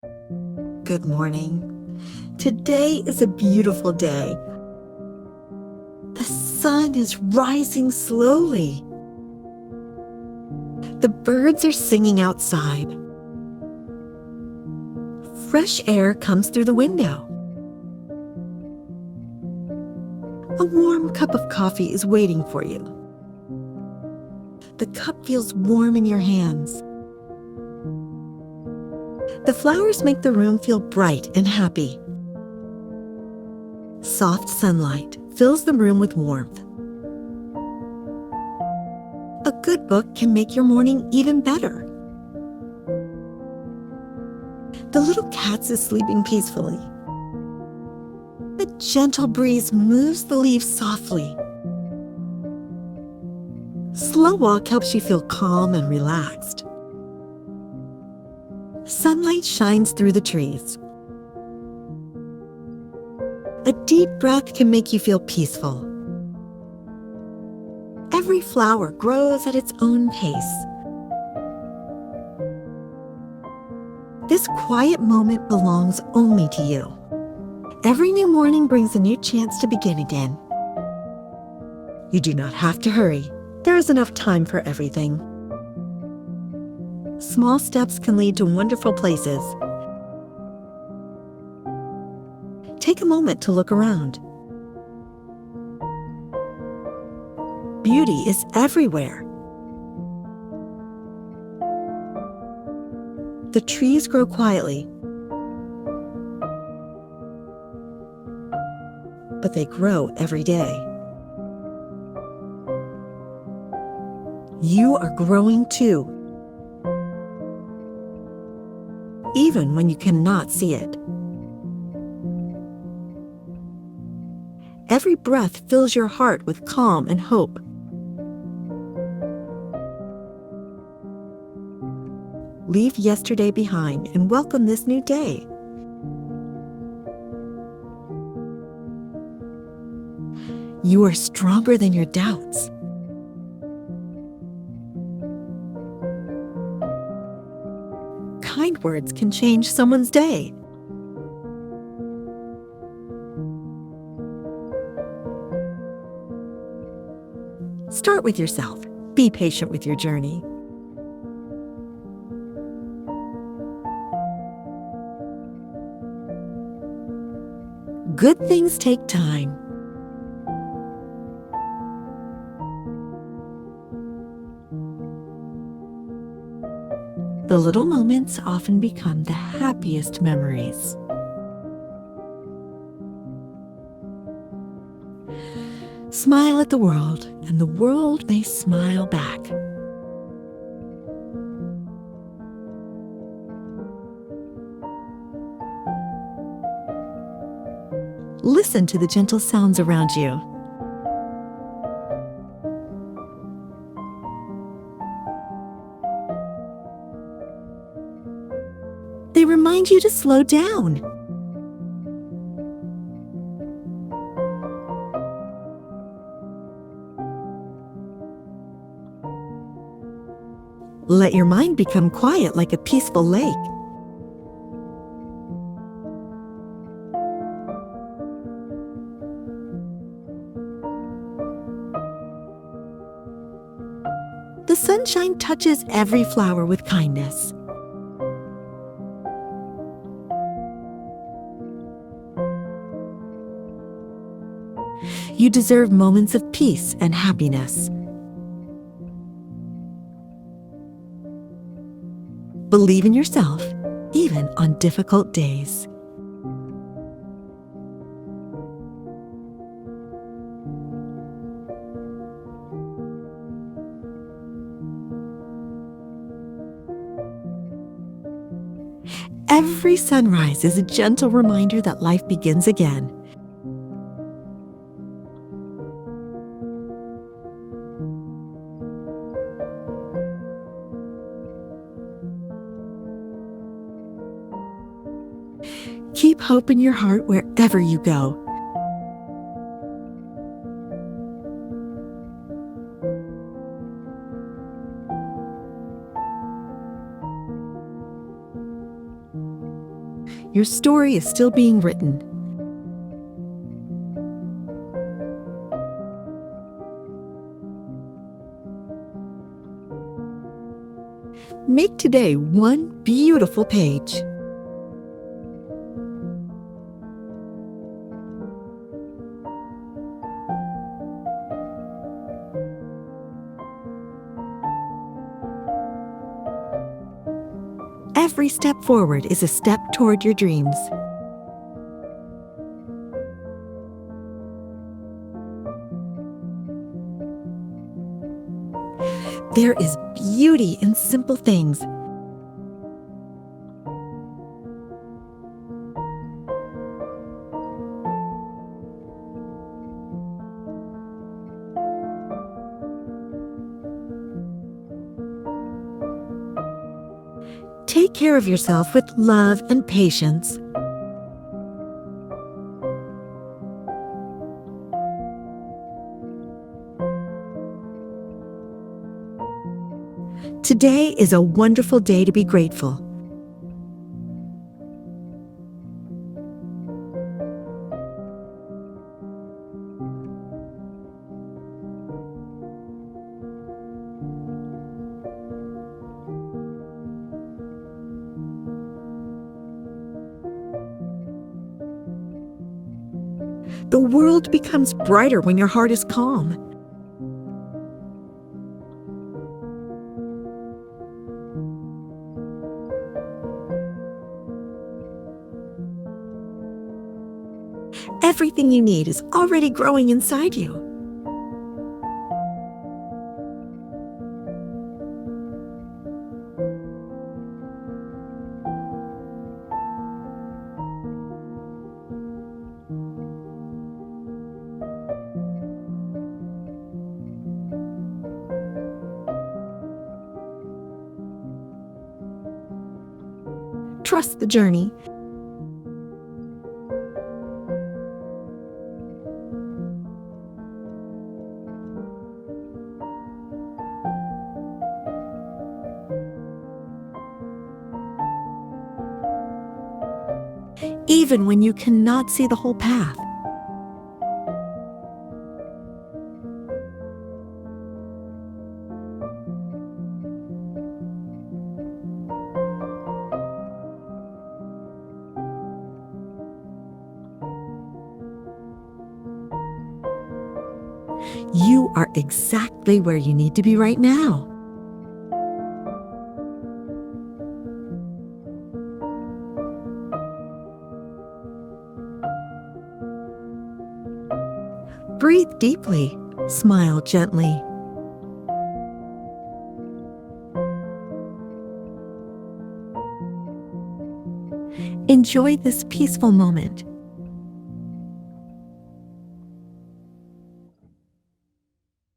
Good morning. Today is a beautiful day. The sun is rising slowly. The birds are singing outside. Fresh air comes through the window. A warm cup of coffee is waiting for you. The cup feels warm in your hands. The flowers make the room feel bright and happy. Soft sunlight fills the room with warmth. A good book can make your morning even better. The little cat is sleeping peacefully. A gentle breeze moves the leaves softly. Slow walk helps you feel calm and relaxed. Sunlight shines through the trees. A deep breath can make you feel peaceful. Every flower grows at its own pace. This quiet moment belongs only to you. Every new morning brings a new chance to begin again. You do not have to hurry. There is enough time for everything. Small steps can lead to wonderful places. Take a moment to look around. Beauty is everywhere. The trees grow quietly, but they grow every day. You are growing too, even when you cannot see it. Every breath fills your heart with calm and hope. Leave yesterday behind and welcome this new day. You are stronger than your doubts. Kind words can change someone's day. Start with yourself. Be patient with your journey. Good things take time. The little moments often become the happiest memories. Smile at the world, and the world may smile back. Listen to the gentle sounds around you. They remind you to slow down. Let your mind become quiet like a peaceful lake. The sunshine touches every flower with kindness. You deserve moments of peace and happiness. Believe in yourself, even on difficult days. Every sunrise is a gentle reminder that life begins again. Keep hope in your heart wherever you go. Your story is still being written. Make today one beautiful page. Every step forward is a step toward your dreams. There is beauty in simple things. Take care of yourself with love and patience. Today is a wonderful day to be grateful. The world becomes brighter when your heart is calm. Everything you need is already growing inside you. Trust the journey. Even when you cannot see the whole path. You are exactly where you need to be right now. Breathe deeply. Smile gently. Enjoy this peaceful moment.